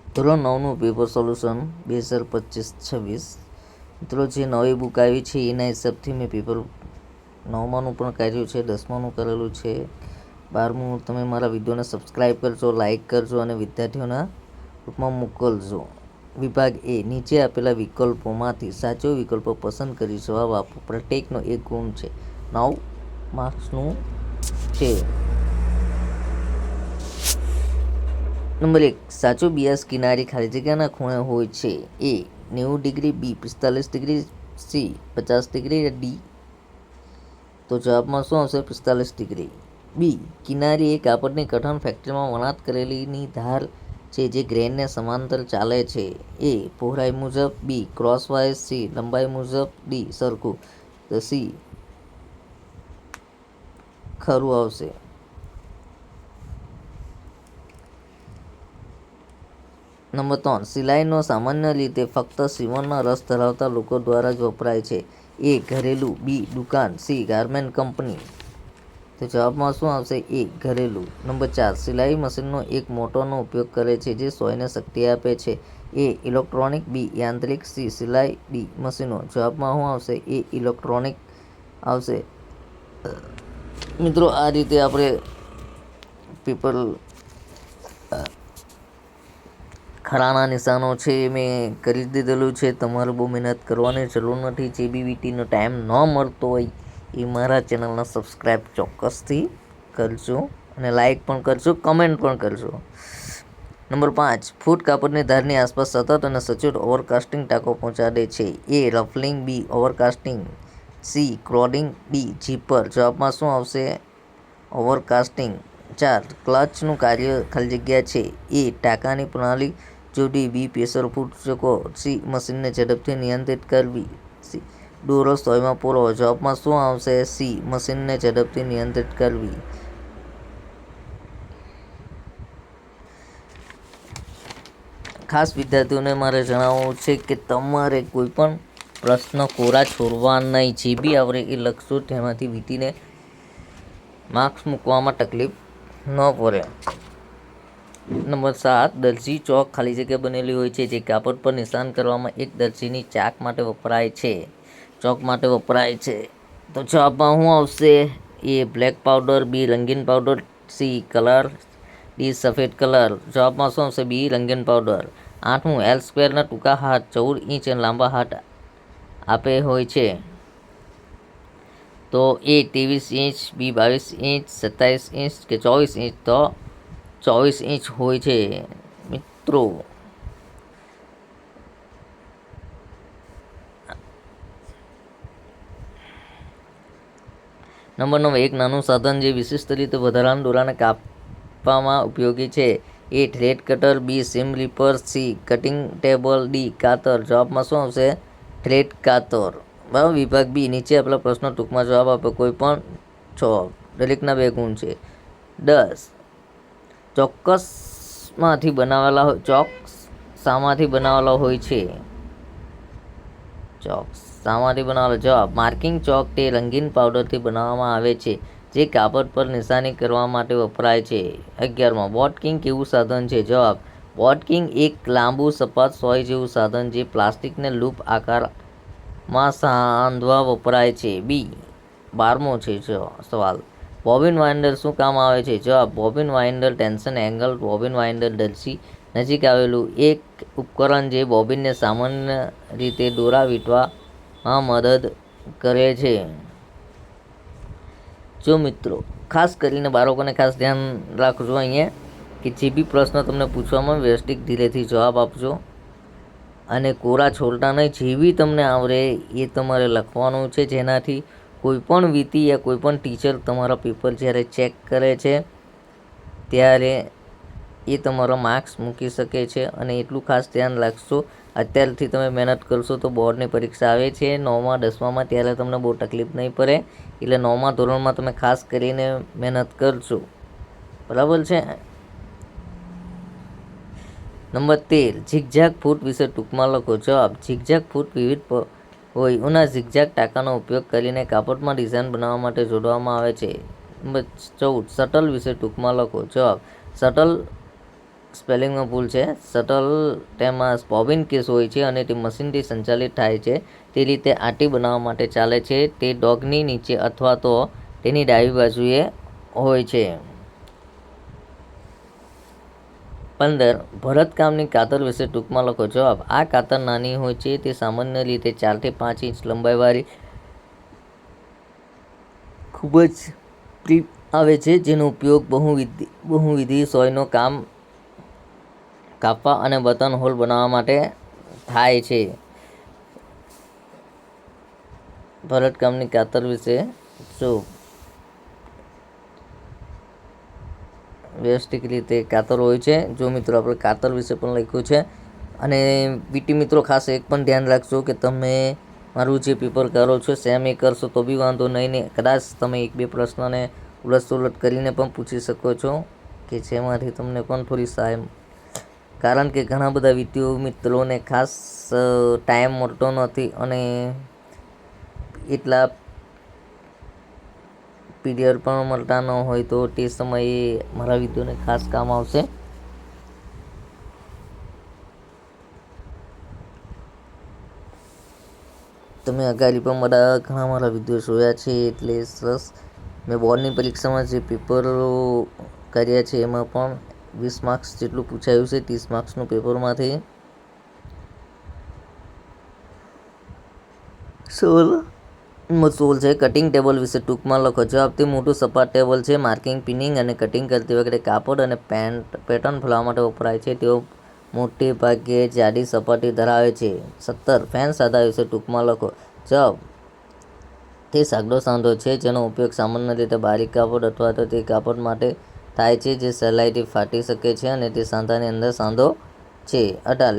ધોરણ 9નું paper solution 2025-26 મિત્રો જે નવી બુક આવી છે એના હિસાબથી મેં પેપર 9માનું પણ કર્યું છે, 10માનું કરેલું છે, 12મું તમે મારા વિડીયોને સબસ્ક્રાઈબ કરજો, લાઇક કરજો અને વિદ્યાર્થીઓના ગ્રુપમાં મોકલજો. વિભાગ એ નીચે આપેલા વિકલ્પોમાંથી સાચો વિકલ્પ પસંદ કરી જવાબ આપો. પ્રત્યેકનો 1 ગુણ છે. 9 માર્ક્સનું છે. નંબર 1 સાચો બિયાસ કિનારી ખાલી જગ્યાના ખૂણે હોય છે. એ 90 ડિગ્રી, બી 45 ડિગ્રી, સી 50 ડિગ્રી, ડી. તો જવાબમાં શું આવશે? 45 ડિગ્રી. બી કિનારી એ કાપડની કઠણ ફેક્ટરીમાં વણાટ કરેલીની ધાર છે જે ગ્રેનને સમાંતર ચાલે છે. એ પહોળાઈ મુજબ, બી ક્રોસવાઇઝ, સી લંબાઈ મુજબ, ડી સરખું. તો સી ખરું આવશે. નંબર 3 સિલાઈનો સામાન્ય રીતે ફક્ત સીવણમાં રસ ધરાવતા લોકો દ્વારા જ વપરાય છે. એ ઘરેલું, બી દુકાન, સી ગાર્મેન્ટ કંપની. તો જવાબમાં શું આવશે? એ ઘરેલું. નંબર 4 સિલાઈ મશીનનો એક મોટરનો ઉપયોગ કરે છે જે સોયને શક્તિ આપે છે. એ ઇલેક્ટ્રોનિક, બી યાંત્રિક, સી સિલાઈ, ડી મશીનો. જવાબમાં શું આવશે? એ ઇલેક્ટ્રોનિક આવશે. મિત્રો આ રીતે આપણે પેપર ખરાના નિશાનો છે મેં કરી દીધેલું છે. તમારે બહુ મહેનત કરવાની જરૂર નથી. JBVTનો ટાઈમ ન મળતો હોય એ મારા ચેનલને સબસ્ક્રાઈબ ચોક્કસથી કરજો અને લાઈક પણ કરજો, કમેન્ટ પણ કરજો. નંબર 5 ફૂટ કાપડની ધારની આસપાસ સતત અને સચોટ ઓવરકાસ્ટિંગ ટાંકો પહોંચાડે છે. એ રફલિંગ, બી ઓવરકાસ્ટિંગ, સી ક્રોડિંગ, ડી ઝીપર. જવાબમાં શું આવશે? ઓવરકાસ્ટિંગ. 4 ક્લચનું કાર્ય ખાલી જગ્યા છે. એ ટાંકાની પ્રણાલી જોડી, બી પ્રેશર સૂચકો, સી મશીનને ઝડપથી નિયંત્રિત કરવી, સી દોરો સોયમાં પૂરો. જવાબમાં શું આવશે? સી મશીનને ઝડપથી નિયંત્રિત કરવી. ખાસ વિદ્યાર્થીઓને મારે જણાવવું છે કે તમારે કોઈ પણ પ્રશ્ન કોરા છોડવા નહીં. જે બી આવડે એ લખશો, તેમાંથી વીટીને માર્ક્સ મૂકવામાં તકલીફ ન પડે. નંબર 7 દરજી ચોક ખાલી જગ્યા બનેલી હોય છે જે કાપડ પર નિશાન કરવામાં એક દરજીની ચાક માટે વપરાય છે. ચોક માટે વપરાય છે. તો જવાબમાં શું આવશે? એ બ્લેક પાવડર, બી રંગીન પાવડર, સી કલર, ડી સફેદ કલર. જવાબમાં શું આવશે? બી રંગીન પાવડર. 8 એલ સ્ક્વેરના ટૂંકા હાથ 14 ઇંચ અને લાંબા હાથ આપે હોય છે. તો એ 23 ઇંચ, બી 22 ઇંચ, 27 ઇંચ કે 24 ઇંચ. તો 24 ઇંચ હોય છે. મિત્રો નંબર 9 એક નાનું સાધન જે વિશિષ્ટ રીતે વધારાના દોરાને કાપવામાં ઉપયોગી છે. A thread cutter, B seam ripper, C cutting table, D કાતર. જવાબમાં શું આવશે? થ્રેડ કાતર. બરાબર. વિભાગ બી નીચે આપેલા પ્રશ્નો ટૂંકમાં જવાબ આપો. કોઈ પણ 6 દરેકના 2 ગુણ છે. 10 ચોક્કસમાંથી બનાવેલા ચોક શામાંથી બનાવેલા હોય છે? ચોક શામાંથી બનાવેલા? જવાબ માર્કિંગ ચોક તે રંગીન પાવડરથી બનાવવામાં આવે છે જે કાપડ પર નિશાની કરવા માટે વપરાય છે. 11 બોટકિંગ કેવું સાધન છે? જવાબ બોટકિંગ એક લાંબુ સપાટ સોય જેવું સાધન જે પ્લાસ્ટિકને લૂપ આકારમાં સાંધવા વપરાય છે. બી 12મો છે સવાલ બોબિન વાઇન્ડર શું કામ આવે છે? જવાબ બોબિન વાઇન્ડર ટેન્શન એંગલ. બોબિન વાઇન્ડર દરજી નજીક આવેલું એક ઉપકરણ જે બોબિનને સામાન્ય રીતે દોરા વીંટવામાં મદદ કરે છે. જો મિત્રો ખાસ કરીને બાળકોને ખાસ ધ્યાન રાખજો અહીંયા કે જે બી પ્રશ્ન તમને પૂછવામાં વ્યવસ્થિત ધીરેથી જવાબ આપજો અને કોરા છોડતા નહીં. જે બી તમને આવડે એ તમારે લખવાનું છે, જેનાથી કોઈ પણ વીતી યા કોઈ પણ ટીચર તમારા પેપર જ્યારે ચેક કરે છે ત્યારે એ તમારા માર્ક્સ મૂકી શકે છે. અને એટલું ખાસ ધ્યાન રાખશો, અત્યારથી તમે મહેનત કરશો તો બોર્ડની પરીક્ષા આવે છે 9મા 10મામાં, ત્યારે તમને બહુ તકલીફ નહીં પડે. એટલે 9મા ધોરણમાં તમે ખાસ કરીને મહેનત કરજો. બરાબર છે. નંબર 13 ઝિગઝેગ ફૂટ વિશે ટૂંકમાં લખો. જવાબ ઝિગઝેગ ફૂટ વિવિધ હોઈઓના ઝિગઝેગ ટાંકાનો ઉપયોગ કરીને કાપડમાં ડિઝાઇન બનાવવા માટે જોડવામાં આવે છે. નંબર 14 શટલ વિશે ટૂંકમાં લખો. જવાબ શટલ સ્પેલિંગમાં ભૂલ છે. શટલ તેમાં બોબિન કેસ હોય છે અને તે મશીનથી સંચાલિત થાય છે. તે રીતે આંટી બનાવવા માટે ચાલે છે. તે ડોગની નીચે અથવા તો તેની ડાબી બાજુએ હોય છે. 15. ભરતકામની કાતર વિશે ટૂંકમાં લખો. જવાબ: આ કાતર નાની હોય છે. તે સામાન્ય રીતે 4 થી 5 ઇંચ લંબાઈવાળી ખૂબ જ ક્લિપ આવે છે, જેનો ઉપયોગ બહુવિધ સોયનું કામ કાપવા અને બટન હોલ બનાવવા માટે થાય છે. ભરતકામની કાતર વિશે જો વ્યવસ્થિત રીતે કાતર હોય છે. જો મિત્રો આપણે કાતર વિશે પણ લખ્યું છે. અને વીટી મિત્રો ખાસ એક પણ ધ્યાન રાખજો કે તમે મારું જે પેપર કરો છો સેમ એ કરશો તો બી વાંધો નહીં ને કદાચ તમે 1-2 પ્રશ્નને ઉલટ કરીને પણ પૂછી શકો છો કે જેમાંથી તમને પણ થોડી સહાય, કારણ કે ઘણા બધા મિત્રોને ખાસ ટાઈમ મળતો નથી અને એટલા પીરિયડ પણ મળતા ન હોય તો તે સમયે મારા વિડીયોને ખાસ કામ આવશે. તમે અગાડી પણ ઘણા મારા વિડીયો જોયા છે એટલે સરસ. મેં બોર્ડની પરીક્ષામાં જે પેપરો કર્યા છે એમાં પણ 20 માર્ક્સ જેટલું પૂછાયું છે. 30 માર્ક્સનું પેપરમાંથી 16 છે. કટિંગ ટેબલ વિશે ટૂંકમાં લખો. જવાબ: તે મોટું સપાટ ટેબલ છે. માર્કિંગ, પિનિંગ અને કટિંગ કરતી વખતે કાપડ અને પેટર્ન ફેલાવવા માટે વપરાય છે. તેઓ મોટે ભાગે જાડી સપાટી ધરાવે છે. 17. ફેન સાંધા વિશે ટૂંકમાં લખો. જવાબ: તે સાંકડો સાંધો છે જેનો ઉપયોગ સામાન્ય રીતે બારીક કાપડ અથવા તો તે કાપડ માટે થાય છે જે સહેલાઈથી ફાટી શકે છે અને તે સાંધાની અંદર સાંધો છે. 18.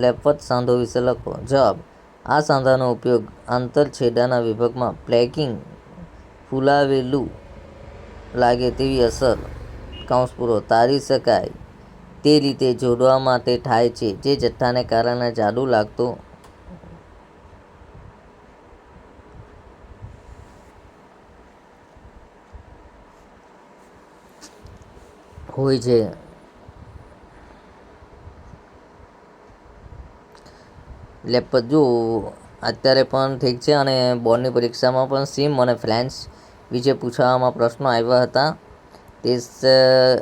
લેપત સાંધો વિશે લખો. જવાબ: આ સાંધાનો ઉપયોગ આંતરછેડાના વિભાગમાં પ્લેગિંગ ફૂલાવેલું લાગે તેવી અસર તારી શકાય તે રીતે જોડવા માટે થાય છે, જે જથ્થાને કારણે જાડું લાગતું હોય છે. લેપત જો અત્યારે પણ ઠીક છે અને બોર્ડની પરીક્ષામાં પણ સીમ અને ફ્લેન્સ વિશે પૂછવામાં પ્રશ્નો આવ્યા હતા. તે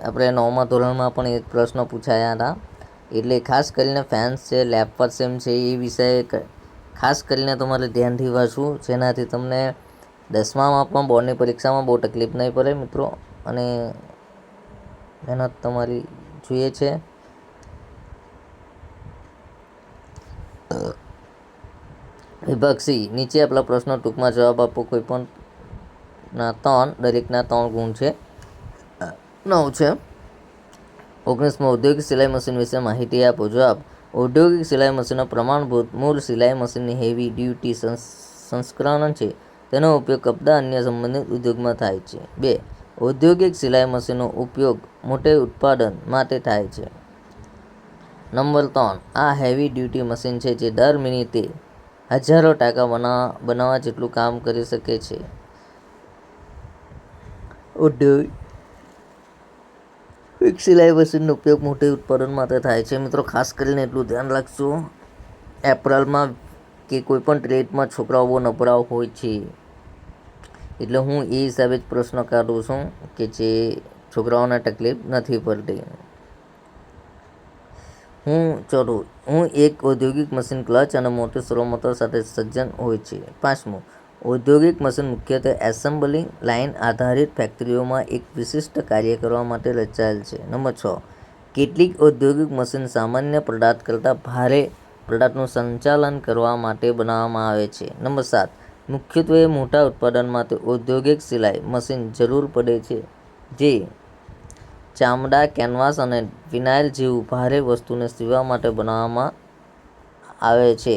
આપણે 9મા ધોરણમાં પણ એક પ્રશ્ન પૂછાયા હતા. એટલે ખાસ કરીને ફેન્સ છે, લેપત સીમ છે એ વિષય ખાસ કરીને તમારે ધ્યાનથી વાંચવું, જેનાથી તમને 10મામાં પણ બોર્ડની પરીક્ષામાં બહુ તકલીફ નહીં પડે મિત્રો. અને મહેનત તમારી જોઈએ છે. વિભાગ સી. નીચે આપેલા પ્રશ્નો ટૂંકમાં જવાબ આપો. કોઈ પણ દરેકના 3 ગુણ છે. 9 છે. 19. ઔદ્યોગિક સિલાઈ મશીન વિશે માહિતી આપો. જવાબ: ઔદ્યોગિક સિલાઈ મશીનો પ્રમાણભૂત મૂળ સિલાઈ મશીનની હેવી ડ્યુટી સંસ્કરણ છે. તેનો ઉપયોગ કપડાં અન્ય સંબંધિત ઉદ્યોગમાં થાય છે. 2. ઔદ્યોગિક સિલાઈ મશીનનો ઉપયોગ મોટે ઉત્પાદન માટે થાય છે. નંબર 3. આ હેવી ડ્યુટી મશીન છે જે દર મિનિટે હજારો ટાંકા બનાવવા જેટલું કામ કરી શકે છે. ઔદ્યોગિક સિલાઈ મશીનનો ઉપયોગ મોટે ઉત્પાદન માટે થાય છે. મિત્રો ખાસ કરીને એટલું ધ્યાન રાખજો, એપ્રિલમાં કે કોઈ પણ ટ્રેડમાં છોકરાઓ બહુ નબળાઓ હોય છે. એટલે હું એ હિસાબે જ પ્રશ્ન કાઢું છું કે જે છોકરાઓને તકલીફ નથી પડતી. હું એક ઔદ્યોગિક મશીન ક્લચ અને મોટી સર્વો મોટર સાથે સજ્જ હોય છે. 5. ઔદ્યોગિક મશીન મુખ્યત્વે એસેમ્બલિંગ લાઇન આધારિત ફેક્ટરીઓમાં એક વિશિષ્ટ કાર્ય કરવા માટે રચાયેલ છે. નંબર 6. કેટલીક ઔદ્યોગિક મશીન સામાન્ય પ્રોડક્ટ કરતાં ભારે પ્રોડક્ટનું સંચાલન કરવા માટે બનાવવામાં આવે છે. નંબર 7. મુખ્યત્વે મોટા ઉત્પાદન માટે ઔદ્યોગિક સિલાઈ મશીન જરૂર પડે છે જે ચામડા, કેનવાસ અને વિનાઇલ જેવી ભારે વસ્તુને સીવવા માટે બનાવવામાં આવે છે.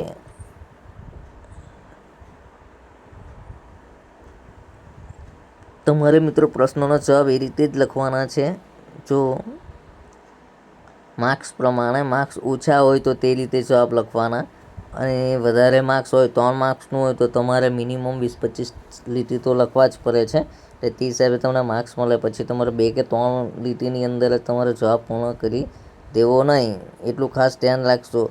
તમારે મિત્રો પ્રશ્નોનો જવાબ એ રીતે જ લખવાના છે. જો માર્ક્સ પ્રમાણે માર્ક્સ ઓછા હોય તો તે રીતે જવાબ લખવાના. અને વધારે માર્ક્સ હોય 3 માર્ક્સનું હોય તો તમારે મિનિમમ 20-25 લીટી તો લખવા જ પડે છે. એટલે તે હિસાબે તમને માર્ક્સ મળે. પછી તમારે 2 કે 3 લીટીની અંદર જ તમારે જવાબ પૂર્ણ કરી દેવો નહીં. એટલું ખાસ ધ્યાન રાખજો.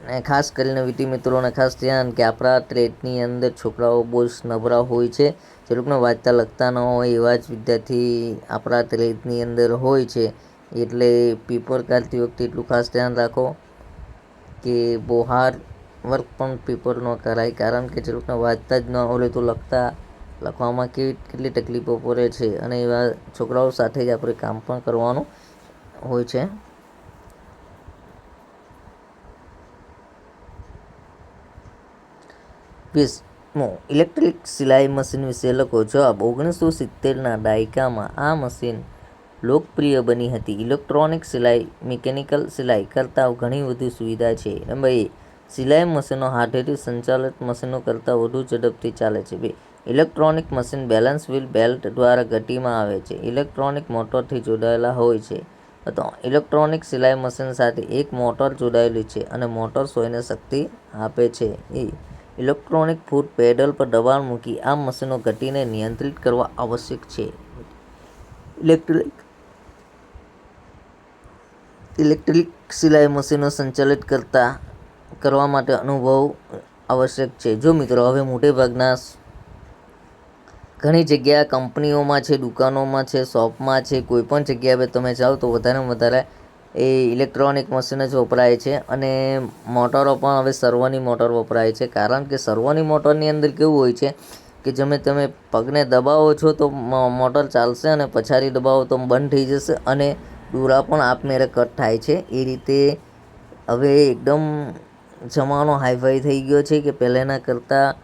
અને ખાસ કરીને વીટી મિત્રોને ખાસ ધ્યાન કે આપણા ટ્રેડની અંદર છોકરાઓ બહુ જ નબળા હોય છે. જે લોકોને વાંચતા લખતા ન હોય એવા જ વિદ્યાર્થી આપણા ટ્રેડની અંદર હોય છે. એટલે પેપર કાઢતી વખતે એટલું ખાસ ધ્યાન રાખો કે બહુ હાર્ડ વર્ક પણ પેપર ન કરાય. કારણ કે જે લોકોને વાંચતા જ ન આવડે તો લખવામાં કેટલી તકલીફો પડે છે. અને એવા છોકરાઓ સાથે જ આપણે કામ પણ કરવાનું હોય છે. ઇલેક્ટ્રિક સિલાઈ મશીન વિશે લખો. જવાબ: 1970ના દાયકામાં આ મશીન લોકપ્રિય બની હતી. ઇલેક્ટ્રોનિક સિલાઈ મિકેનિકલ સિલાઈ કરતાં ઘણી વધુ સુવિધા છે. નંબર 1. સિલાઈ મશીનો હાથેથી સંચાલિત મશીનો કરતાં વધુ ઝડપથી ચાલે છે. 2. Electronic machine balance wheel belt દ્વારા ગતિમાં આવે છે. ઇલેક્ટ્રોનિક મોટરથી જોડાયેલા હોય છે. 3. ઇલેક્ટ્રોનિક સિલાઈ મશીન સાથે એક મોટર જોડાયેલી છે અને મોટર સોયને શક્તિ આપે છે. ઇલેક્ટ્રોનિક ફૂટ પેડલ પર દબાણ મૂકી આ મશીનો ગતિને નિયંત્રિત કરવા આવશ્યક છે. ઇલેક્ટ્રિક સિલાઈ મશીનો સંચાલિત કરવા માટે અનુભવ આવશ્યક છે. જો મિત્રો હવે મોટે ભાગના ઘણી જગ્યા કંપનીઓમાં છે, દુકાનોમાં છે, શોપમાં છે, કોઈ પણ જગ્યાએ તમે જાઓ તો વધારેમાં વધારે એ ઇલેક્ટ્રોનિક મશીન જ વપરાય છે. અને મોટરો પણ હવે સર્વોની મોટર વપરાય છે. કારણ કે સર્વોની મોટરની અંદર કેવું હોય છે કે તમે પગને દબાવો છો તો મોટર ચાલશે અને પછાડી દબાવો તો બંધ થઈ જશે અને દોરા પણ આપમેળે કટ થાય છે. એ રીતે હવે એકદમ જમાનો હાઈફાઈ થઈ ગયો છે કે પહેલાંના કરતાં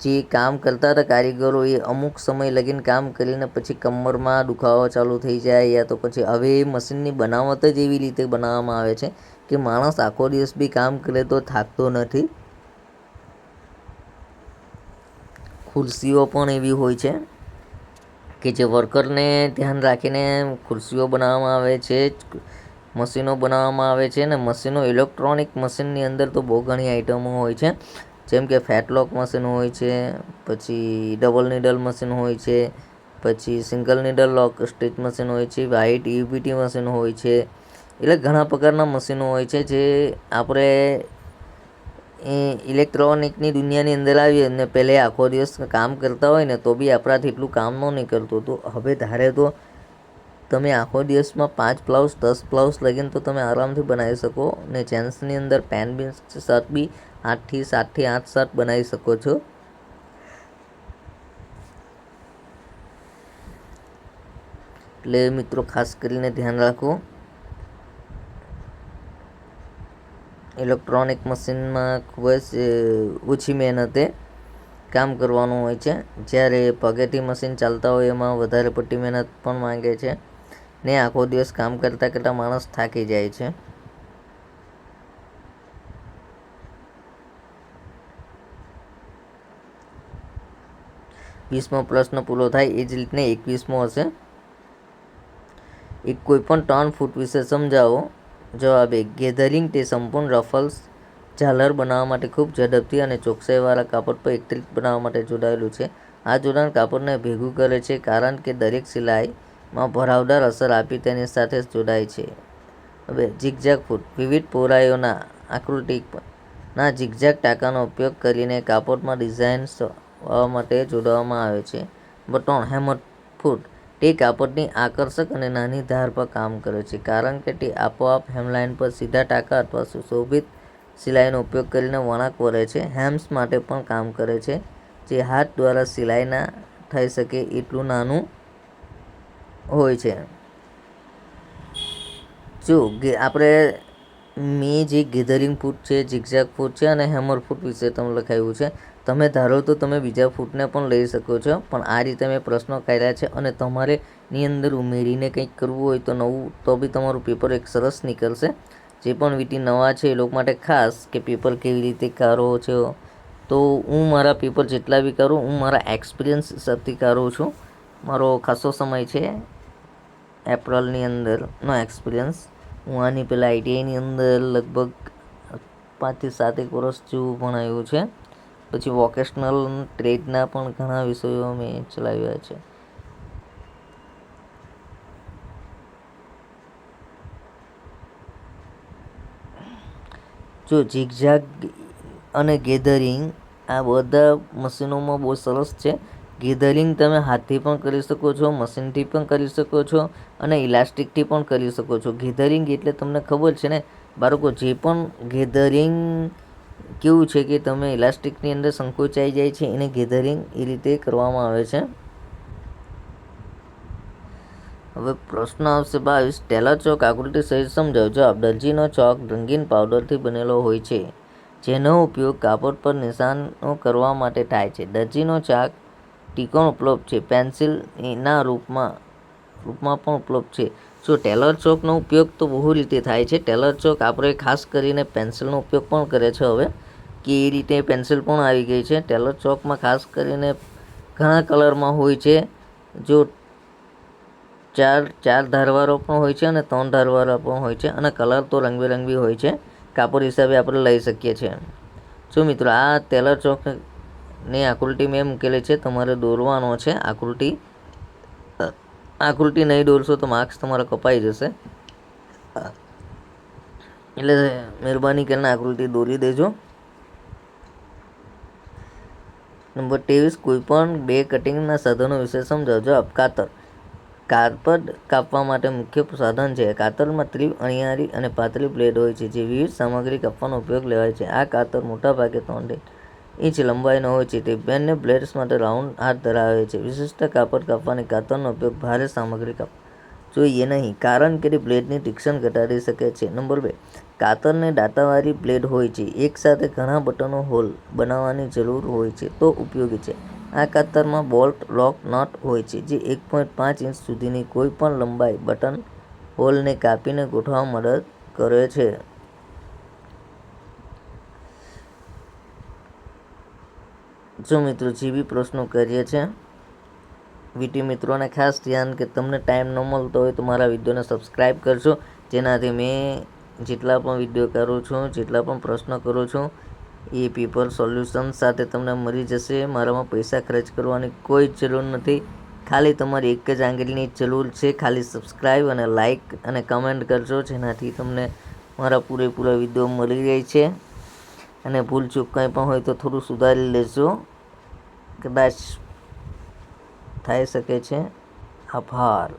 જે કામ કરતા હતા કારીગરો એ અમુક સમય લગીને કામ કરીને પછી કમરમાં દુખાવો ચાલુ થઈ જાય, યા તો પછી હવે મશીનની બનાવટ જ એવી રીતે બનાવવામાં આવે છે કે માણસ આખો દિવસ બી કામ કરે તો થાકતો નથી. ખુરશીઓ પણ એવી હોય છે કે જે વર્કરને ધ્યાન રાખીને ખુરશીઓ બનાવવામાં આવે છે, મશીનો બનાવવામાં આવે છે. અને મશીનો ઇલેક્ટ્રોનિક મશીનની અંદર તો બહુ ઘણી આઇટમો હોય છે. જેમ કે ફેટલોક મશીન હોય છે, પછી ડબલ નીડલ મશીન હોય છે, પછી સિંગલ નીડલ લોક સ્ટિચ મશીન હોય છે, વ્હાઇટ યુપીટી મશીન હોય છે. એટલે ઘણા પ્રકારના મશીનો હોય છે જે આપણે ઇલેક્ટ્રોનિકની દુનિયાની અંદર આવીએ ને પહેલે આખો દિવસ કામ કરતા હોય ને તો બી આપણાથી એટલું કામ ન કરતું. તો હવે ધારે તો તમે આખો દિવસમાં 5 બ્લાઉઝ 10 બ્લાઉઝ લગીને તો તમે આરામથી બનાવી શકો. ને જેન્ટ્સની અંદર પેન્ટ બી શર્ટ બી 7થી 8 શર્ટ બનાવી શકો છો. એટલે મિત્રો ખાસ કરીને ધ્યાન રાખો. ઇલેક્ટ્રોનિક મશીનમાં ખૂબ જ ઓછી મહેનતે કામ કરવાનું હોય છે. જ્યારે પગેથી મશીન ચાલતા હોય એમાં વધારે પડતી મહેનત પણ માંગે છે ને આખો દિવસ કામ કરતાં કરતાં માણસ થાકી જાય છે. વીસમો પ્રશ્ન પૂરો થાય એ જ રીતને 21મો હશે. એક કોઈ પણ ટર્ન ફૂટ વિશે સમજાવો. જવાબ: ગેધરિંગ તે સંપૂર્ણ રફલ્સ ઝાલર બનાવવા માટે ખૂબ ઝડપથી અને ચોકસાઈવાળા કાપડ પર એકત્રિત બનાવવા માટે જોડાયેલું છે. આ જોડાણ કાપડને ભેગું કરે છે કારણ કે દરેક સિલાઈમાં ભરાવદાર અસર આપી તેની સાથે જોડાય છે. હવે ઝિગઝેગ ફૂટ વિવિધ પહોળાઈઓના આકૃતિના ઝિગઝેગ ટાંકાનો ઉપયોગ કરીને કાપડમાં ડિઝાઇન માટે જોડવામાં આવે છે. નંબર 3. હેમર ફૂટ તે કાપડની આકર્ષક અને નાની ધાર પર કામ કરે છે કારણ કે તે આપોઆપ હેમલાઇન પર સીધા ટાંકા અથવા સુશોભિત સિલાઈનો ઉપયોગ કરીને વળાંક વળે છે. હેમ્સ માટે પણ કામ કરે છે જે હાથ દ્વારા સિલાઈ ના થઈ શકે એટલું નાનું હોય છે. જો મેં જે ગેધરિંગ ફૂટ છે, ઝિગઝેગ ફૂટ છે અને હેમર ફૂટ વિશે તમને લખાયું છે. તમે ધારો તો તમે બીજા ફૂટને પણ લઈ શકો છો, પણ આ રીતે મેં પ્રશ્નો કાઢ્યા છે અને તમારે ની અંદર ઉમેરીને કંઈક કરવું હોય તો નવું તો બી તમારું પેપર એક સરસ નીકળશે. જે પણ વીટી નવા છે એ લોકો માટે ખાસ કે પેપર કેવી રીતે કાઢો છો, તો હું મારા પેપર જેટલા બી કરું હું મારા એક્સપિરિયન્સ હિસાબથી કાઢું છું. મારો ખાસો સમય છે એપ્રિલની અંદરનો એક્સપિરિયન્સ. હું આની પહેલાં આઈટીઆઈની અંદર લગભગ 5 થી 7 એક વર્ષ જેવું ભણાવ્યું છે. પછી વોકેશનલ ટ્રેડના પણ ઘણા વિષયો મેં ચલાવ્યા છે. જો ઝિગઝેગ અને ગેધરિંગ આ બધા મશીનોમાં બહુ સરસ છે. ગેધરિંગ તમે હાથથી પણ કરી શકો છો, મશીનથી પણ કરી શકો છો અને ઇલાસ્ટિકથી પણ કરી શકો છો. ગેધરિંગ એટલે તમને ખબર છે ને બાળકો, જે પણ ગેધરિંગ કેવું છે કે તમે ઇલાસ્ટિકની અંદર સંકોચાઈ જાય છે એને ગેધરિંગ એ રીતે કરવામાં આવે છે. હવે પ્રશ્ન આવશે 22. ટેલર ચોક આકૃતિ સહિત સમજાવો. જવાબ: દરજીનો ચોક રંગીન પાવડરથી બનેલો હોય છે, જેનો ઉપયોગ કાપડ પર નિશાનો કરવા માટે થાય છે. દરજીનો ચાક ત્રિકોણ ઉપલબ્ધ છે, પેન્સિલના રૂપમાં પણ ઉપલબ્ધ છે. જો ટેલર ચોકનો ઉપયોગ તો બહુ રીતે થાય છે. ટેલર ચોક આપણે ખાસ કરીને પેન્સિલનો ઉપયોગ પણ કરે છે હવે, કે એ રીતે પેન્સિલ પણ આવી ગઈ છે. ટેલર ચોકમાં ખાસ કરીને ઘણા કલરમાં હોય છે. જો ચાર ધારવાળો પણ હોય છે અને 3 ધારવાળા પણ હોય છે અને કલર તો રંગબેરંગી હોય છે. કાપડ હિસાબે આપણે લઈ શકીએ છીએ. જો મિત્રો, આ ટેલર ચોકની આકૃતિ મેં મૂકેલી છે, તમારે દોરવાનો છે. આકૃતિ નહીં દોરશો તો માર્ક્સ તમારા કપાઈ જશે. એટલે મહેરબાની કરીને આકૃતિ દોરી દેજો. નંબર 23. કોઈપણ 2 કટિંગના સાધનો વિશે સમજાવો. જવાબ: કાતર કાપડ કાપવા માટે મુખ્ય સાધન છે. કાતરમાં તીવ્ર, અણિયાળી અને પાતળી બ્લેડ હોય છે, જે વિવિધ સામગ્રી કાપવાનો ઉપયોગ લેવાય છે. આ કાતર મોટાભાગે 3 ઇંચ લંબાઈનો હોય છે. તે બંને બ્લેડ્સ માટે રાઉન્ડ હાથ ધરાવે છે. વિશિષ્ટ કાપડ કાપવાની કાતરનો ઉપયોગ ભારે સામગ્રી કાપવા જોઈએ નહીં, કારણ કે તે બ્લેડની તીક્ષ્ણ ઘટાડી શકે છે. નંબર 2. કાતરને દાંતાવાળી બ્લેડ હોય છે. એકસાથે ઘણા બટનો હોલ બનાવવાની જરૂર હોય છે, તો ઉપયોગી છે. આ કાતરમાં બોલ્ટ, લોક, નટ હોય છે, જે 1.5 ઇંચ સુધીની કોઈપણ લંબાઈ બટન હોલને કાપીને ગોઠવવામાં મદદ કરે છે. જો મિત્રો, જે બી પ્રશ્નો કરીએ છીએ વીટી મિત્રોને ખાસ ધ્યાન કે તમને ટાઈમ ન મળતો હોય તો મારા વિડીયોને સબસ્ક્રાઈબ કરજો, જેનાથી મેં જેટલા પણ વિડીયો કરું છું, જેટલા પણ પ્રશ્ન કરું છું એ પેપર સોલ્યુશન સાથે તમને મળી જશે. મારામાં પૈસા ખર્ચ કરવાની કોઈ જ જરૂર નથી. ખાલી તમારી એક જ આંગળીની જરૂર છે. ખાલી સબસ્ક્રાઈબ અને લાઇક અને કમેન્ટ કરજો, જેનાથી તમને મારા પૂરેપૂરા વિડીયો મળી જાય છે. અને ભૂલચૂક કંઈ પણ હોય તો થોડું સુધારી લેજો, કદાચ થઈ શકે છે. આભાર.